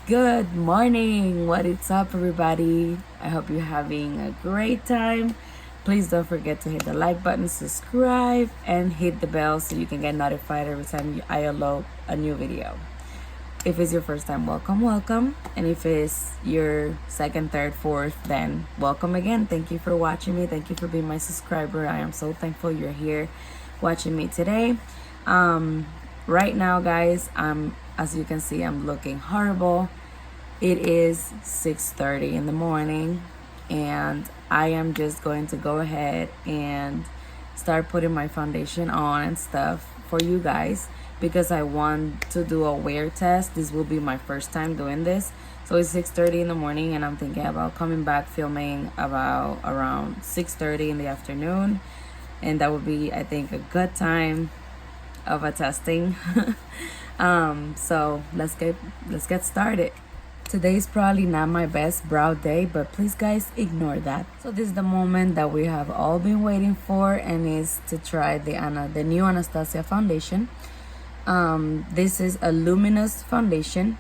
Good morning. What is up, everybody? I hope you're having a great time. Please don't forget to hit the like button, subscribe, and hit the bell so you can get notified every time I upload a new video. If it's your first time, welcome, welcome. And if it's your second, third, fourth, then welcome again. Thank you for watching me. Thank you for being my subscriber. I am so thankful you're here watching me today. Right now, guys, as you can see, I'm looking horrible. It is 6:30 in the morning, and I am just going to go ahead and start putting my foundation on and stuff for you guys because I want to do a wear test. This will be my first time doing this. So it's 6:30 in the morning, and I'm thinking about coming back filming about around 6:30 in the afternoon, and that would be, I think, a good time of a testing. So let's get started. Today's probably not my best brow day, but please guys ignore that. So this is the moment that we have all been waiting for, and is to try the new Anastasia foundation. This is a Luminous foundation,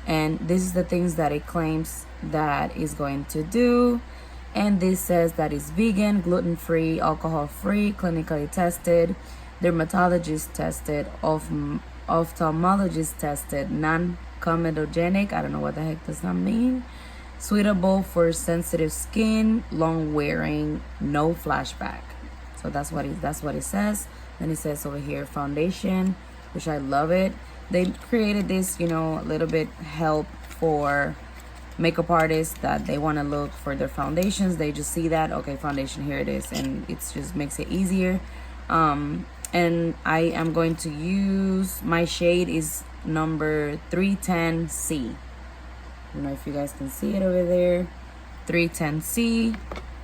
and this is the things that it claims that is going to do. And this says that it's vegan, gluten-free, alcohol-free, clinically tested, dermatologist tested, ophthalmologist tested, non-comedogenic, I don't know what the heck does that mean, suitable for sensitive skin, long wearing, no flashback. So that's what it says. Then it says over here foundation, which I love it. They created this, a little bit help for makeup artists that they want to look for their foundations. They just see that, okay, foundation, here it is, and it just makes it easier. And I am going to use, my shade is number 310C. I don't know if you guys can see it over there, 310C.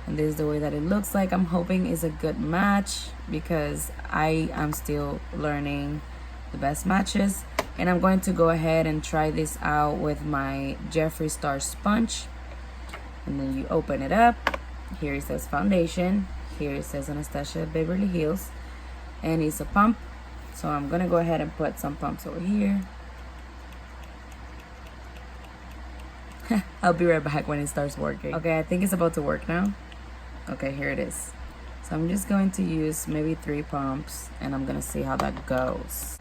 And this is the way that it looks like. I'm hoping it's a good match because I am still learning the best matches. And I'm going to go ahead and try this out with my Jeffree Star sponge. And then you open it up. Here it says foundation. Here it says Anastasia Beverly Hills. And it's a pump. So I'm going to go ahead and put some pumps over here. I'll be right back when it starts working. Okay, I think it's about to work now. Okay, here it is. So I'm just going to use maybe 3 pumps, and I'm going to see how that goes.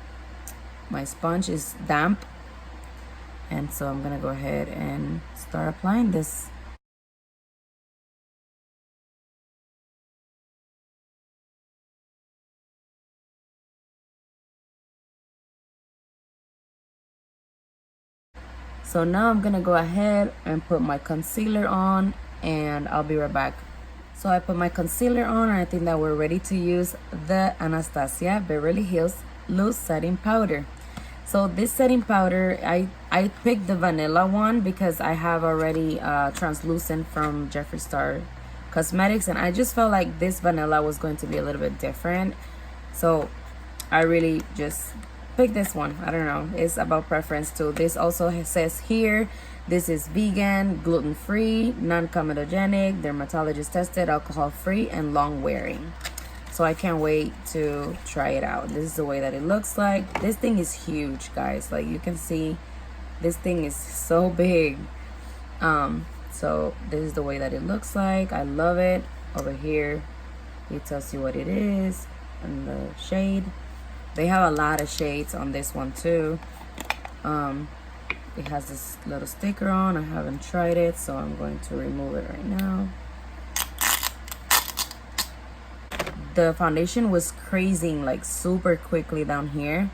My sponge is damp, and so I'm going to go ahead and start applying this. So now I'm gonna go ahead and put my concealer on, and I'll be right back. So I put my concealer on, and I think that we're ready to use the Anastasia Beverly Hills Loose Setting Powder. So this setting powder, I picked the vanilla one because I have already translucent from Jeffree Star Cosmetics, and I just felt like this vanilla was going to be a little bit different. So I really just pick this one. I don't know, it's about preference too. This also says here, this is vegan, gluten-free, non-comedogenic, dermatologist tested, alcohol-free, and long wearing. So I can't wait to try it out. This is the way that it looks like. This thing is huge, guys. Like you can see, this thing is so big. So this is the way that it looks like. I love it. Over here it tells you what it is and the shade. They have a lot of shades on this one too. It has this little sticker on. I haven't tried it, so I'm going to remove it right now. The foundation was crazing like super quickly down here,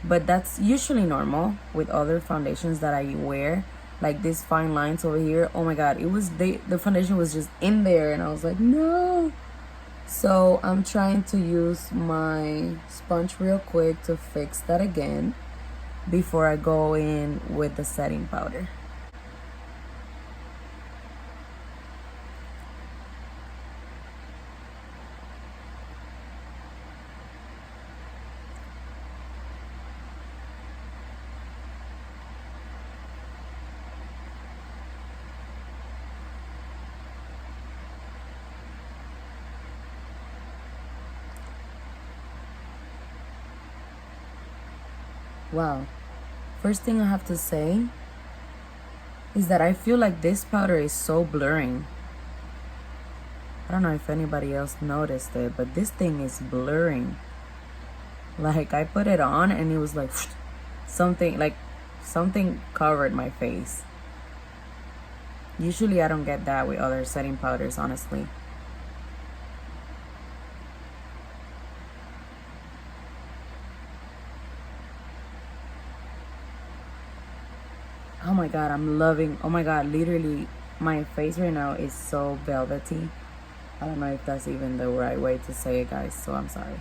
but that's usually normal with other foundations that I wear. Like these fine lines over here, oh my god, it was the foundation was just in there, and I was like, no. So I'm trying to use my sponge real quick to fix that again before I go in with the setting powder. Wow. First thing I have to say is that I feel like this powder is so blurring. I don't know if anybody else noticed it, but this thing is blurring. Like, I put it on and it was like something covered my face. Usually I don't get that with other setting powders, honestly. Oh my god, I'm loving, oh my god, literally my face right now is so velvety. I don't know if that's even the right way to say it, guys, so I'm sorry.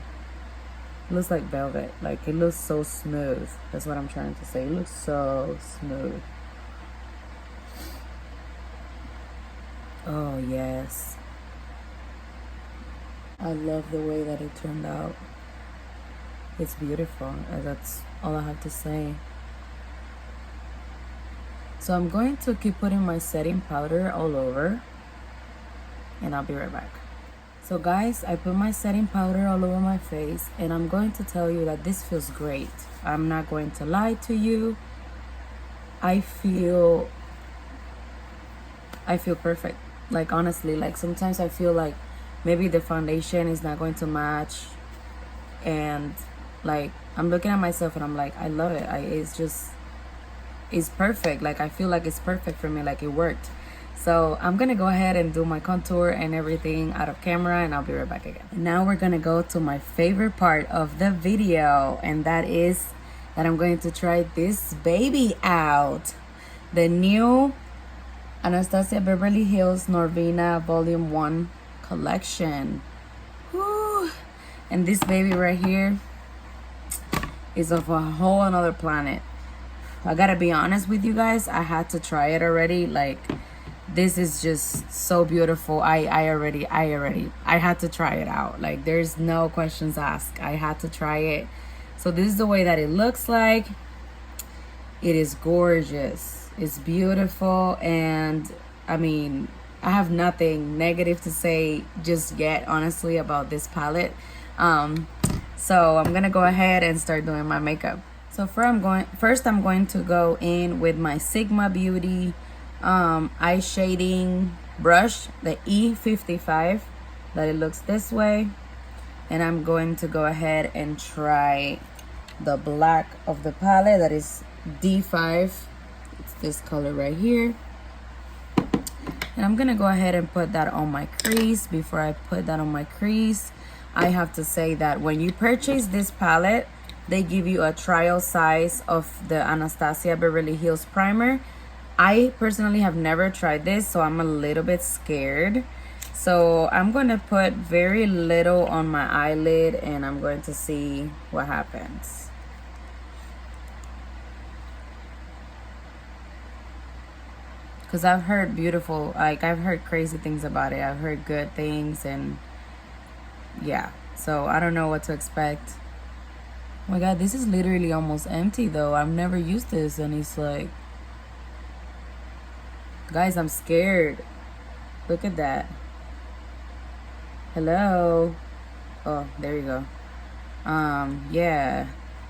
It looks like velvet. Like, it looks so smooth. That's what I'm trying to say. It looks so smooth. Oh, yes. I love the way that it turned out. It's beautiful. That's all I have to say. So I'm going to keep putting my setting powder all over. And I'll be right back. So guys, I put my setting powder all over my face, and I'm going to tell you that this feels great. I'm not going to lie to you. I feel perfect. Like, honestly, like sometimes I feel like maybe the foundation is not going to match, and like I'm looking at myself and I'm like, I love it. It's perfect. Like, I feel like it's perfect for me, like it worked. So I'm gonna go ahead and do my contour and everything out of camera, and I'll be right back again. Now we're gonna go to my favorite part of the video, and that is that I'm going to try this baby out. The new Anastasia Beverly Hills Norvina Volume 1 collection. Woo! And this baby right here is of a whole another planet. I gotta be honest with you guys, I had to try it already. Like, this is just so beautiful. I had to try it out. Like, there's no questions asked. I had to try it. So this is the way that it looks like. It is gorgeous. It's beautiful. And I mean, I have nothing negative to say just yet, honestly, about this palette. So I'm gonna go ahead and start doing my makeup. So first I'm going to go in with my Sigma Beauty eye shading brush, the E55, that it looks this way. And I'm going to go ahead and try the black of the palette, that is D5. It's this color right here. And I'm gonna go ahead and put that on my crease. Before I put that on my crease, I have to say that when you purchase this palette, they give you a trial size of the Anastasia Beverly Hills primer. I personally have never tried this, so I'm a little bit scared. So I'm going to put very little on my eyelid, and I'm going to see what happens. Because I've heard beautiful, like, I've heard crazy things about it. I've heard good things, and yeah. So I don't know what to expect. Oh my god, this is literally almost empty though. I've never used this, and it's like, guys, I'm scared. Look at that. Hello. Oh, there you go. Yeah,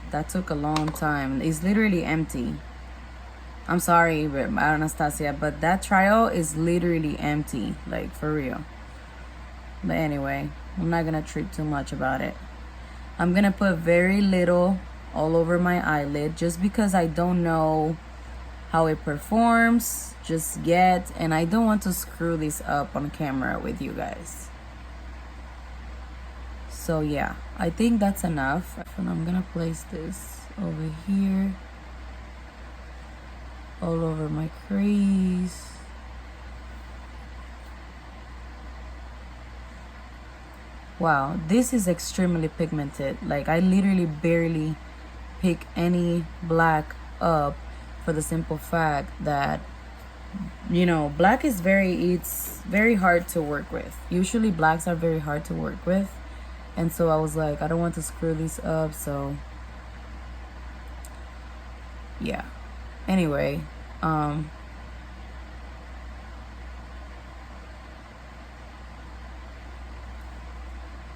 that took a long time. It's literally empty. I'm sorry, Anastasia, but that trial is literally empty, like, for real. But anyway, I'm not gonna treat too much about it. I'm gonna put very little all over my eyelid, just because I don't know how it performs just yet, and I don't want to screw this up on camera with you guys. So yeah, I think that's enough. And I'm gonna place this over here, all over my crease. Wow, this is extremely pigmented. Like, I literally barely pick any black up, for the simple fact that, you know, black is it's very hard to work with. Usually blacks are very hard to work with. And so I was like, I don't want to screw these up, so yeah. Anyway,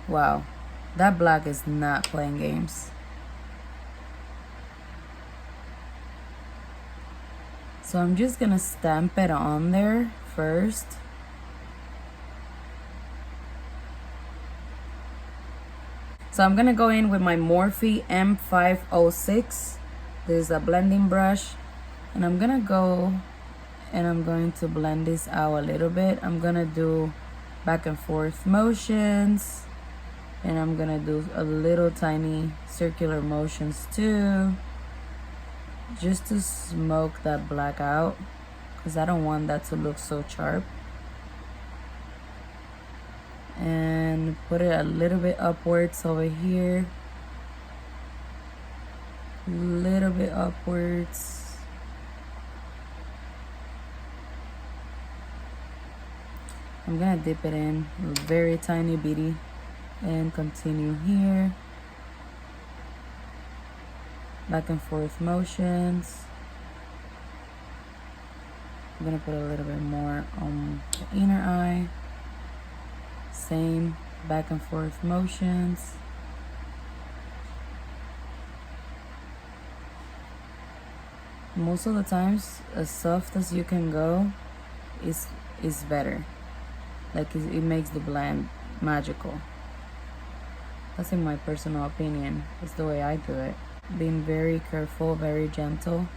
wow, that black is not playing games. So I'm just gonna stamp it on there first. So I'm gonna go in with my Morphe M506. This is a blending brush, and I'm gonna go and I'm going to blend this out a little bit. I'm gonna do back and forth motions, and I'm gonna do a little tiny circular motions too, just to smoke that black out, because I don't want that to look so sharp. And put it a little bit upwards over here, a little bit upwards. I'm gonna dip it in very tiny bitty and continue here. Back and forth motions. I'm gonna put a little bit more on the inner eye. Same back and forth motions. Most of the times, as soft as you can go is better. Like it makes the blend magical. That's in my personal opinion. It's the way I do it. Being very careful, very gentle.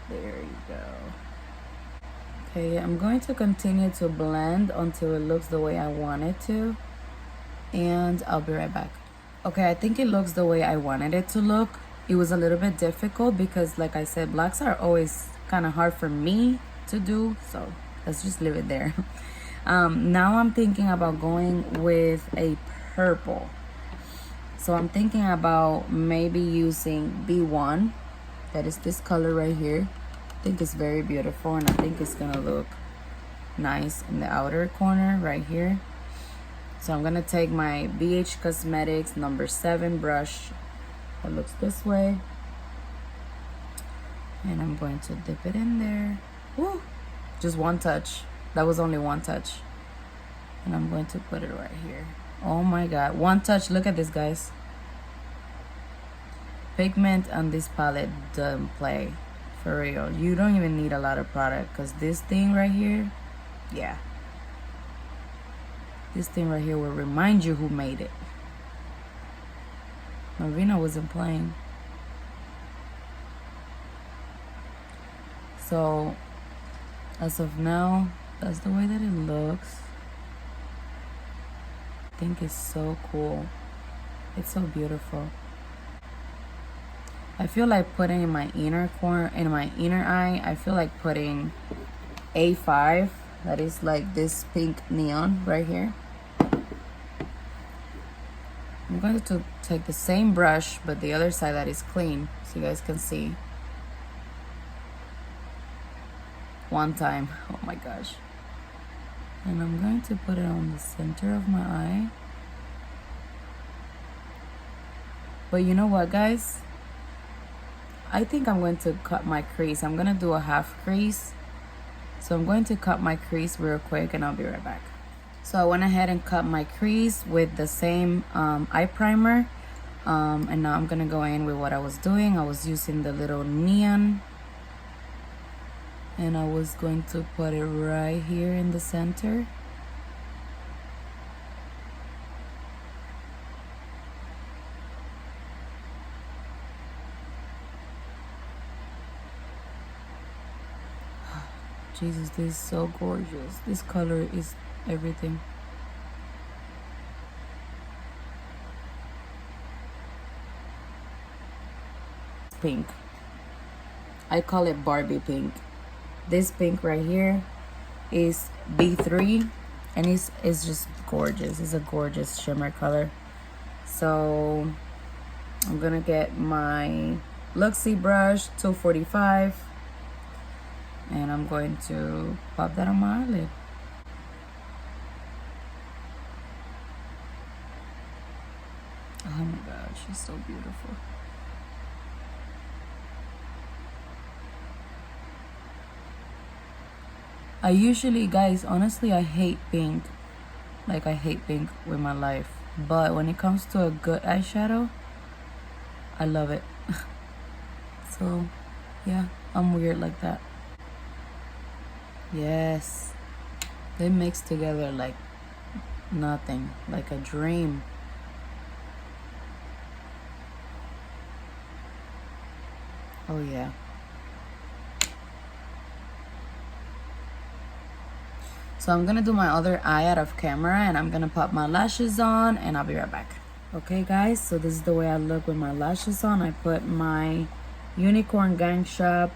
There you go. Okay, I'm going to continue to blend until it looks the way I want it to, and I'll be right back. Okay, I think it looks the way I wanted it to look. It was a little bit difficult because, like I said, blacks are always kind of hard for me to do, so let's just leave it there. Now I'm thinking about going with a purple. So I'm thinking about maybe using B1, that is this color right here. I think it's very beautiful, and I think it's gonna look nice in the outer corner right here. So I'm gonna take my ABH Cosmetics number 7 brush that looks this way, and I'm going to dip it in there. Woo! Just one touch. That was only one touch. And I'm going to put it right here. Oh my god, one touch. Look at this, guys. Pigment on this palette doesn't play. For real, you don't even need a lot of product, because this thing right here, yeah, this thing right here will remind you who made it. Marina wasn't playing. So as of now, that's the way that it looks. I think it's so cool. It's so beautiful. I feel like putting in my inner corner, in my inner eye, I feel like putting A5, that is like this pink neon right here. I'm going to take the same brush, but the other side that is clean, so you guys can see. One time, oh my gosh. And I'm going to put it on the center of my eye. But you know what, guys? I think I'm going to cut my crease. I'm going to do a half crease. So I'm going to cut my crease real quick, and I'll be right back. So I went ahead and cut my crease with the same eye primer. And now I'm going to go in with what I was doing. I was using the little neon. And I was going to put it right here in the center. Jesus, this is so gorgeous. This color is everything. Pink. I call it Barbie pink. This pink right here is B3, and it's just gorgeous. It's a gorgeous shimmer color. So I'm gonna get my Luxie brush 245, and I'm going to pop that on my eyelid. Oh my gosh, she's so beautiful. I usually, guys, honestly, I hate pink. Like, I hate pink with my life. But when it comes to a good eyeshadow, I love it. So yeah, I'm weird like that. Yes, they mix together like nothing, like a dream. Oh yeah. So I'm gonna do my other eye out of camera, and I'm gonna pop my lashes on, and I'll be right back. Okay guys, so this is the way I look with my lashes on. I put my Unicorn Gang Shop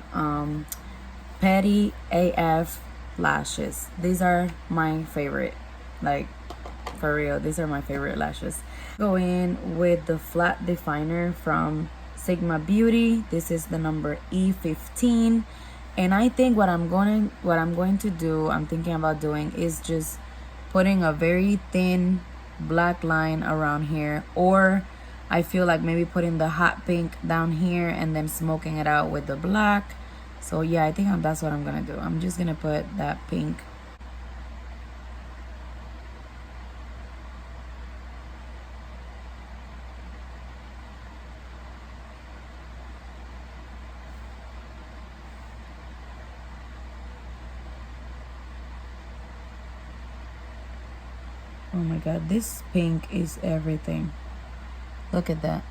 Petty AF lashes. These are my favorite, like for real, these are my favorite lashes. Go in with the flat definer from Sigma Beauty. This is the number E15. And I think what I'm going to do, I'm thinking about doing, is just putting a very thin black line around here, or I feel like maybe putting the hot pink down here and then smoking it out with the black. So yeah, I think that's what I'm gonna do. I'm just gonna put that pink. Oh my god, this pink is everything. Look at that.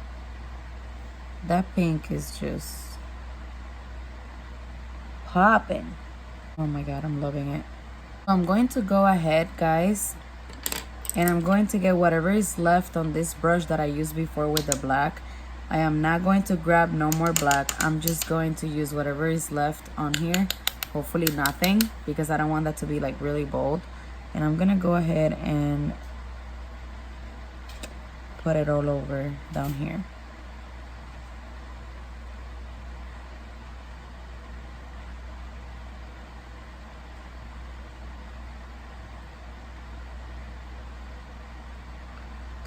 That pink is just popping. Oh my god, I'm loving it. I'm going to go ahead, guys, and I'm going to get whatever is left on this brush that I used before with the black. I am not going to grab no more black. I'm just going to use whatever is left on here. Hopefully nothing, because I don't want that to be like really bold. And I'm gonna go ahead and put it all over down here.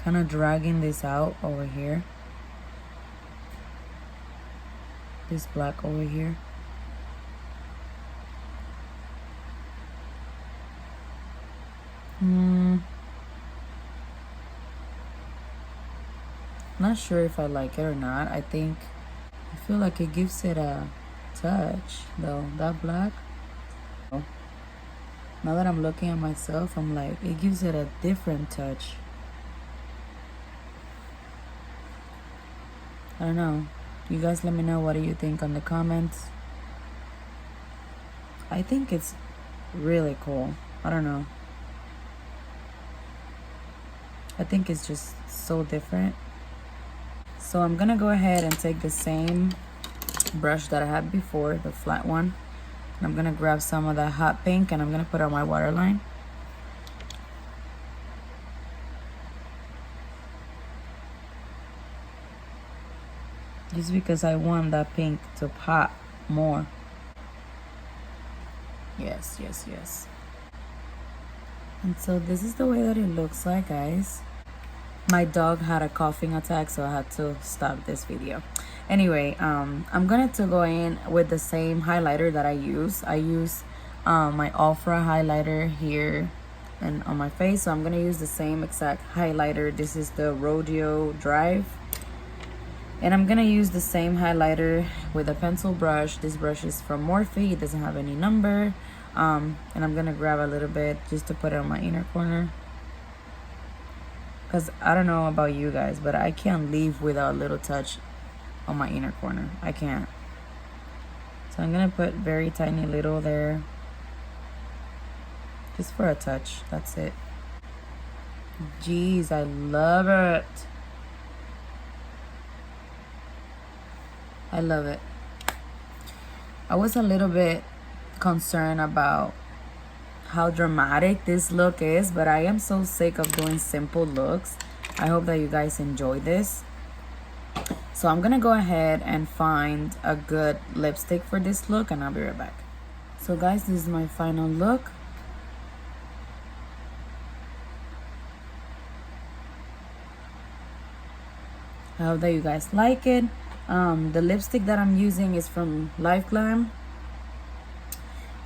Kind of dragging this out over here. This black over here. Not sure if I like it or not. I feel like it gives it a touch though, that black. Now that I'm looking at myself, I'm like, it gives it a different touch. I don't know. You guys let me know, what do you think on the comments. I think it's really cool. I don't know. I think it's just so different. So I'm gonna go ahead and take the same brush that I had before, the flat one. And I'm gonna grab some of that hot pink and I'm gonna put on my waterline. Just because I want that pink to pop more. Yes, yes, yes. And so this is the way that it looks like, guys. My dog had a coughing attack, so I had to stop this video. Anyway, I'm going to go in with the same highlighter that I use. I use my Ultra highlighter here and on my face. So I'm going to use the same exact highlighter. This is the Rodeo Drive. And I'm going to use the same highlighter with a pencil brush. This brush is from Morphe. It doesn't have any number. And I'm going to grab a little bit just to put it on my inner corner. Because I don't know about you guys, but I can't leave without a little touch on my inner corner. I can't. So I'm going to put very tiny little there. Just for a touch. That's it. Jeez, I love it. I love it. I was a little bit concerned about how dramatic this look is, but I am so sick of doing simple looks. I hope that you guys enjoy this. So I'm gonna go ahead and find a good lipstick for this look and I'll be right back. So guys, this is my final look. I hope that you guys like it. The lipstick that I'm using is from Life Glam.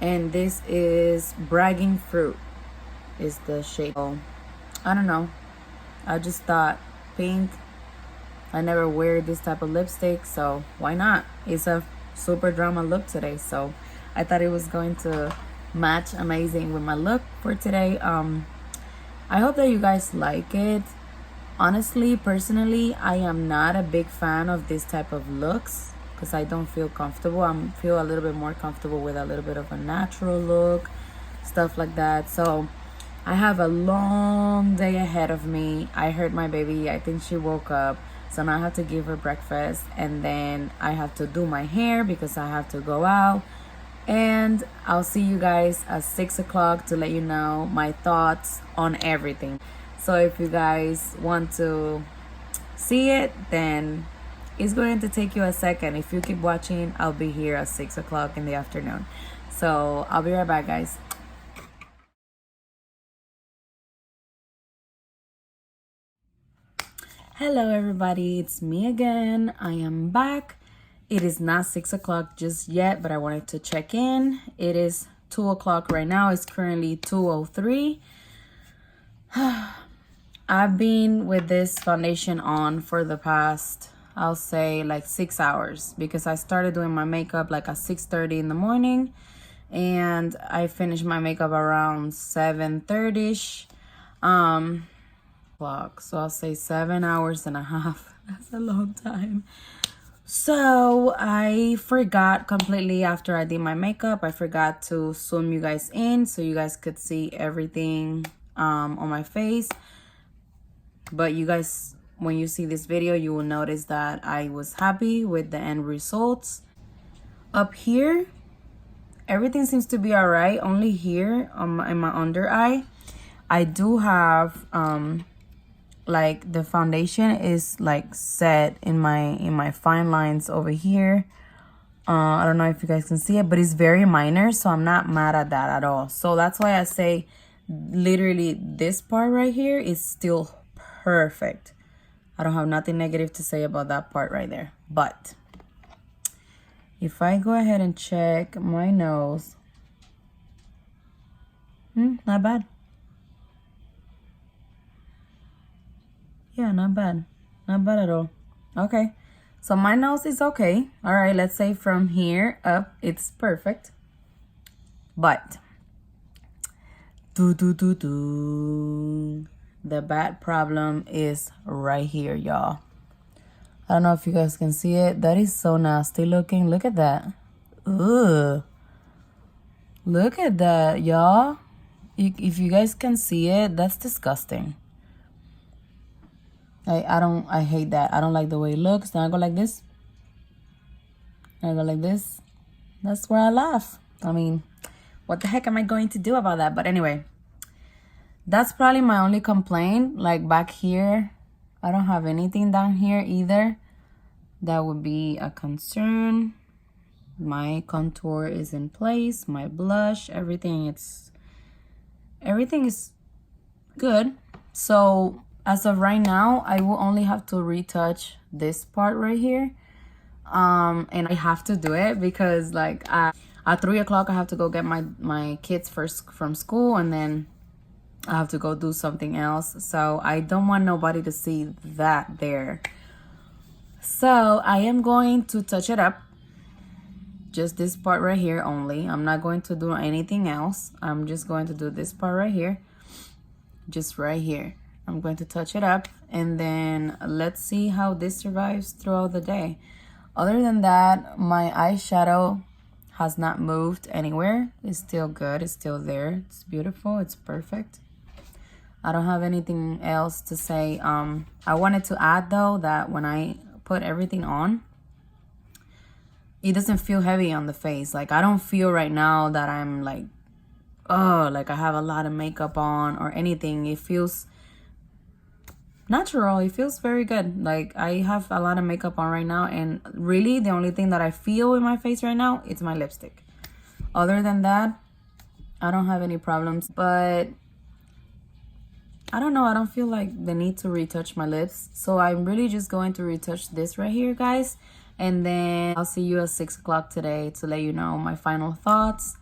And this is Bragging Fruit is the shade. So, I don't know. I just thought pink I never wear this type of lipstick, so why not? It's a super drama look today, so I thought it was going to match amazing with my look for today. I hope that you guys like it. Honestly, personally, I am not a big fan of this type of looks because I don't feel comfortable. I feel a little bit more comfortable with a little bit of a natural look, stuff like that. So I have a long day ahead of me. I heard my baby, I think she woke up. So now I have to give her breakfast, and then I have to do my hair because I have to go out. And I'll see you guys at 6 o'clock to let you know my thoughts on everything. So if you guys want to see it, then it's going to take you a second. If you keep watching, I'll be here at 6 o'clock in the afternoon. So I'll be right back, guys. Hello everybody, it's me again. I am back. It is not 6 o'clock just yet, but I wanted to check in. It is 2 o'clock right now. It's currently 2:03. I've been with this foundation on for the past, I'll say like 6 hours, because I started doing my makeup like at 6:30 in the morning, and I finished my makeup around 7:30ish. So I'll say 7 hours and a half. That's a long time. So I forgot completely after I did my makeup. I forgot to zoom you guys in so you guys could see everything on my face. But you guys, when you see this video, you will notice that I was happy with the end results. Up here, everything seems to be all right. Only here in my under eye, I do have like the foundation is like set in my fine lines over here. I don't know if you guys can see it, but it's very minor, so I'm not mad at that at all. So that's why I say literally this part right here is still perfect. I don't have nothing negative to say about that part right there. But if I go ahead and check my nose, not bad. Yeah, not bad. Not bad at all. Okay. So my nose is okay. All right, let's say from here up, it's perfect. But the bad problem is right here, y'all. I don't know if you guys can see it. That is so nasty looking. Look at that. Ugh. Look at that, y'all. If you guys can see it, that's disgusting. I hate that. I don't like the way it looks. Then I go like this. I go like this. That's where I laugh. I mean, what the heck am I going to do about that? But anyway, that's probably my only complaint. Like back here, I don't have anything down here either. That would be a concern. My contour is in place. My blush, everything is good. So as of right now, I will only have to retouch this part right here. And I have to do it because like at 3 o'clock I have to go get my kids first from school, and then I have to go do something else. So I don't want nobody to see that there. So I am going to touch it up. Just this part right here only. I'm not going to do anything else. I'm just going to do this part right here. Just right here. I'm going to touch it up, and then let's see how this survives throughout the day. Other than that, my eyeshadow has not moved anywhere. It's still good. It's still there. It's beautiful. It's perfect. I don't have anything else to say. I wanted to add though that when I put everything on, it doesn't feel heavy on the face. Like I don't feel right now that I'm like, oh, like I have a lot of makeup on or anything. It feels natural. It feels very good. Like I have a lot of makeup on right now, and really the only thing that I feel in my face right now is my lipstick. Other than that, I don't have any problems. But I don't know, I don't feel like the need to retouch my lips, so I'm really just going to retouch this right here, guys, and then I'll see you at 6 o'clock today to let you know my final thoughts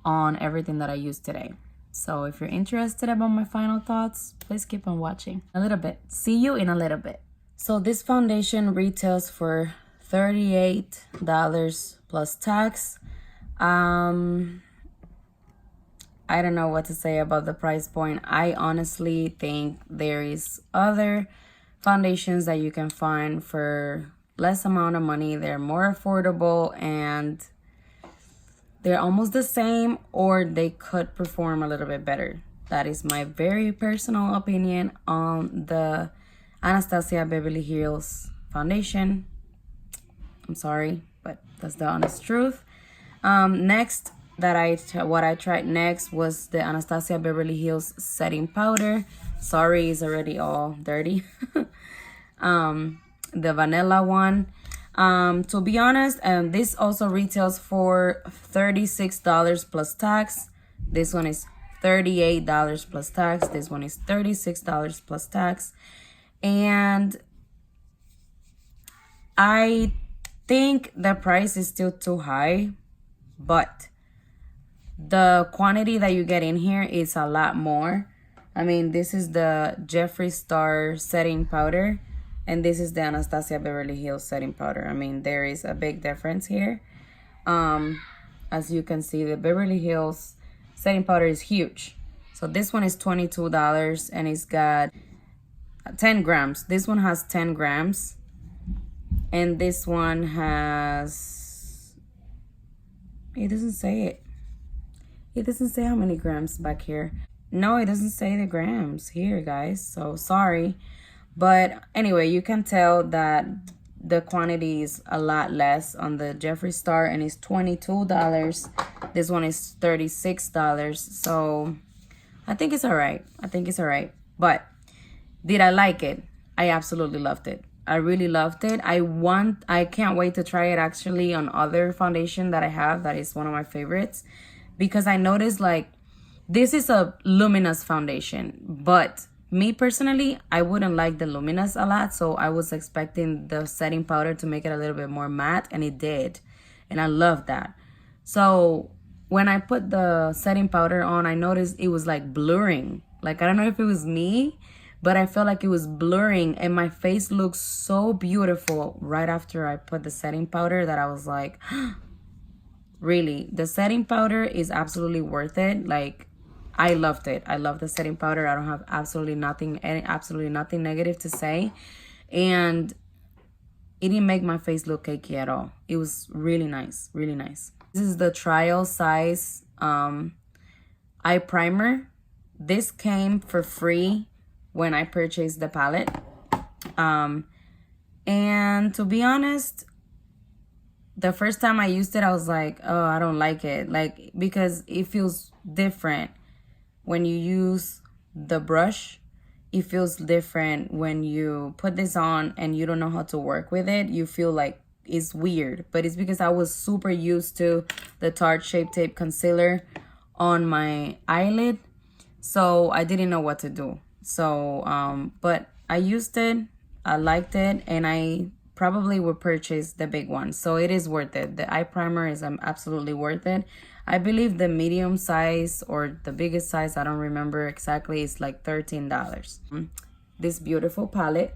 on everything that I used today. So if you're interested about my final thoughts, please keep on watching. A little bit. See you in a little bit. So this foundation retails for $38 plus tax. I don't know what to say about the price point. I honestly think there is other foundations that you can find for less amount of money. They're more affordable and they're almost the same, or they could perform a little bit better. That is my very personal opinion on the Anastasia Beverly Hills foundation. I'm sorry, but that's the honest truth. Next, what I tried next was the Anastasia Beverly Hills setting powder. Sorry, it's already all dirty. The vanilla one. To be honest, this also retails for $36 plus tax. This one is $38 plus tax. This one is $36 plus tax. And I think the price is still too high, but the quantity that you get in here is a lot more. I mean, this is the Jeffree Star setting powder, and this is the Anastasia Beverly Hills setting powder. I mean, there is a big difference here. As you can see, the Beverly Hills setting powder is huge. So this one is $22 and it's got 10 grams. This one has 10 grams. And this one has, it doesn't say it. It doesn't say how many grams back here. No, it doesn't say the grams here, guys. So sorry. But anyway, you can tell that the quantity is a lot less on the Jeffree Star, and it's $22. This one is $36. So I think it's all right. I think it's all right. But did I like it? I absolutely loved it. I really loved it. I can't wait to try it actually on other foundation that I have. That is one of my favorites, because I noticed like this is a Luminous foundation, but me personally, I wouldn't like the Luminous a lot. So I was expecting the setting powder to make it a little bit more matte, and it did. And I love that. So when I put the setting powder on, I noticed it was like blurring. Like, I don't know if it was me, but I felt like it was blurring, and my face looked so beautiful right after I put the setting powder that I was like, really, the setting powder is absolutely worth it. Like, I loved it. I love the setting powder. I don't have absolutely nothing negative to say. And it didn't make my face look cakey at all. It was really nice, really nice. This is the trial size eye primer. This came for free when I purchased the palette. And to be honest, the first time I used it, I was like, oh, I don't like it. Like, because it feels different when you use the brush. It feels different when you put this on and you don't know how to work with it. You feel like it's weird, but it's because I was super used to the Tarte Shape Tape Concealer on my eyelid. So I didn't know what to do. So, but I used it, I liked it, and I probably would purchase the big one. So it is worth it. The eye primer is absolutely worth it. I believe the medium size or the biggest size, I don't remember exactly, is like $13. This beautiful palette,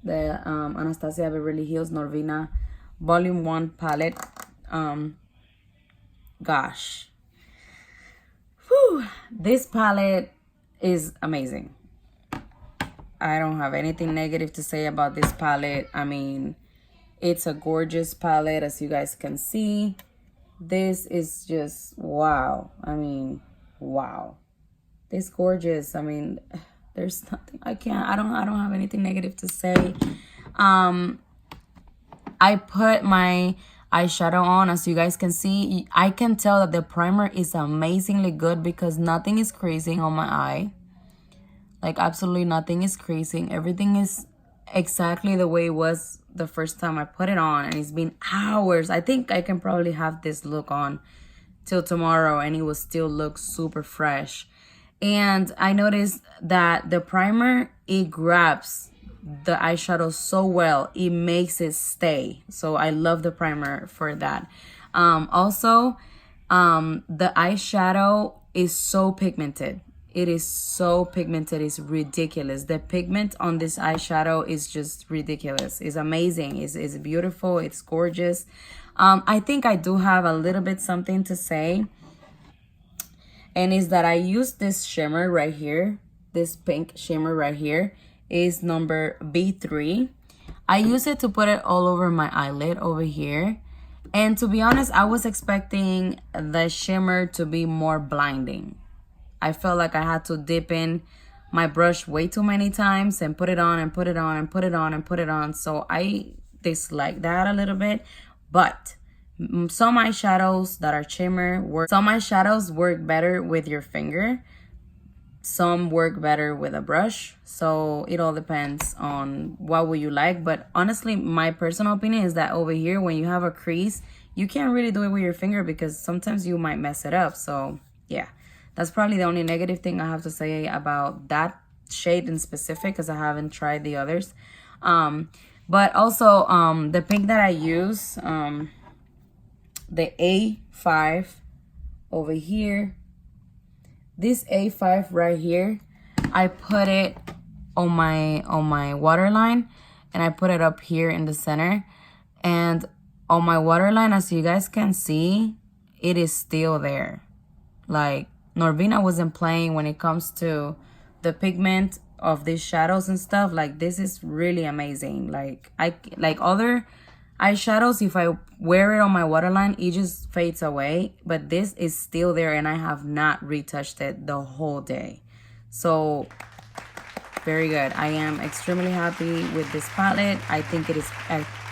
the Anastasia Beverly Hills Norvina Volume 1 palette. Gosh. Whew. This palette is amazing. I don't have anything negative to say about this palette. I mean, it's a gorgeous palette, as you guys can see. This is just wow. I mean, wow. This gorgeous. I mean, there's nothing I don't have anything negative to say. I put my eyeshadow on, as you guys can see. I can tell that the primer is amazingly good because nothing is creasing on my eye. Like, absolutely nothing is creasing. Everything is exactly the way it was the first time I put it on, and it's been hours. I think I can probably have this look on till tomorrow and it will still look super fresh. And I noticed that the primer, it grabs the eyeshadow so well, it makes it stay. So I love the primer for that. Also, the eyeshadow is so pigmented. It is so pigmented, it's ridiculous. The pigment on this eyeshadow is just ridiculous. It's amazing, it's beautiful, it's gorgeous. I think I do have a little bit something to say, and is that I use this shimmer right here. This pink shimmer right here is number B3. I use it to put it all over my eyelid over here. And to be honest, I was expecting the shimmer to be more blinding. I felt like I had to dip in my brush way too many times and put it on and put it on and put it on and put it on. So I dislike that a little bit. But some eyeshadows that are shimmer work. Some eyeshadows work better with your finger. Some work better with a brush. So it all depends on what would you like. But honestly, my personal opinion is that over here, when you have a crease, you can't really do it with your finger because sometimes you might mess it up. So yeah, that's probably the only negative thing I have to say about that shade in specific, because I haven't tried the others. But also the pink that I use, the A5 over here, this A5 right here, I put it on my waterline, and I put it up here in the center. And on my waterline, as you guys can see, it is still there. Like, Norvina wasn't playing when it comes to the pigment of these shadows and stuff. Like, this is really amazing. Like other eyeshadows, if I wear it on my waterline, it just fades away. But this is still there, and I have not retouched it the whole day. So very good. I am extremely happy with this palette. I think it is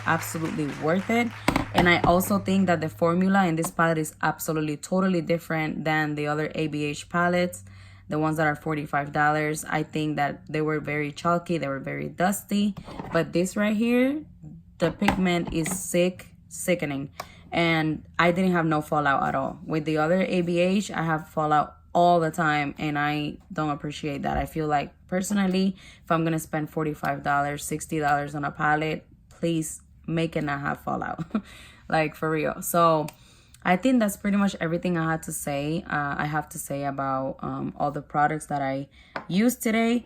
absolutely worth it. And I also think that the formula in this palette is absolutely totally different than the other ABH palettes, the ones that are $45. I think that they were very chalky, they were very dusty. But this right here, the pigment is sickening. And I didn't have no fallout at all. With the other ABH, I have fallout all the time, and I don't appreciate that. I feel like, personally, if I'm gonna spend $45, $60 on a palette, please make it not have fallout. Like, for real. So I think that's pretty much everything I had to say. I have to say about all the products that I used today.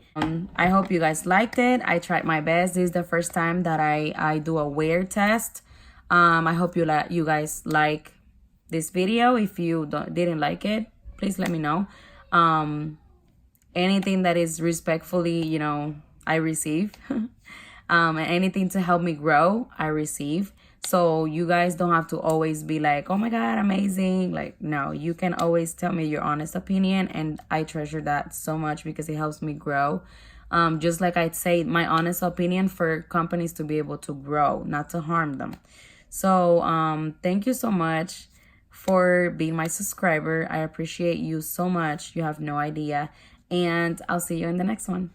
I hope you guys liked it. I tried my best. This is the first time that I do a wear test. I hope you guys like this video. If you didn't like it, please let me know. Anything that is respectfully, you know, I receive. And anything to help me grow, I receive. So you guys don't have to always be like, oh my God, amazing. Like, no, you can always tell me your honest opinion. And I treasure that so much because it helps me grow. Just like I'd say, my honest opinion for companies to be able to grow, not to harm them. So thank you so much for being my subscriber. I appreciate you so much. You have no idea. And I'll see you in the next one.